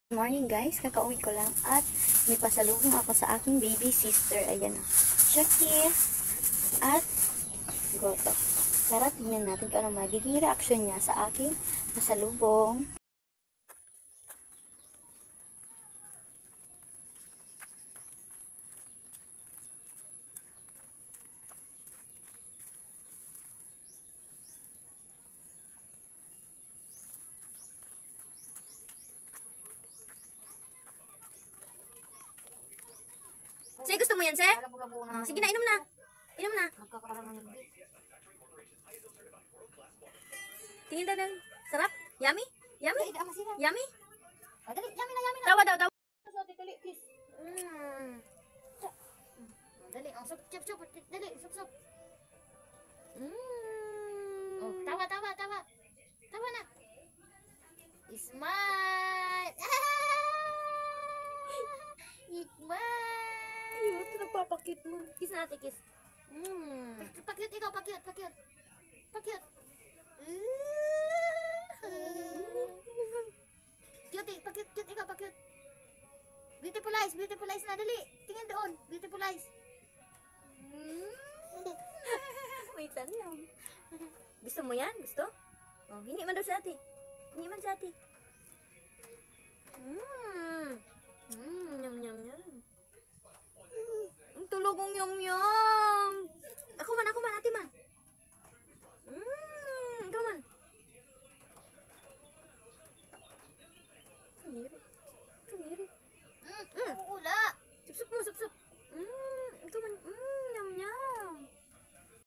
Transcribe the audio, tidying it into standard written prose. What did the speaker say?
Good morning guys, kakauwi ko lang at may pasalubong ako sa aking baby sister. Ayan na, Shakis at Goto. Tara, tingnan natin kung ano magiging reaction niya sa aking pasalubong. Say, gusto mo yan, Say? Sige na, inom na. Inom na. Tingin daw ng sarap. Yummy? Yummy? Yummy? Dali, yummy na. Tawa daw, tawa. Dali, kiss. Dali, sup. Dali, sup. Oh, tawa. Tawa na. Smile. Smile. Ayun, nagpapakit mo. Kiss natin, kiss. Pakyut ikaw, pakyut. Cute ikaw, pakyut. Beautiful eyes na, dali. Tingin doon, beautiful eyes. Wait lang. Gusto mo yan? Gusto? Oh, hindi man daw sa ate. Hindi man sa ate. Yum. Ang tulog ng yum. Ako man, ate man.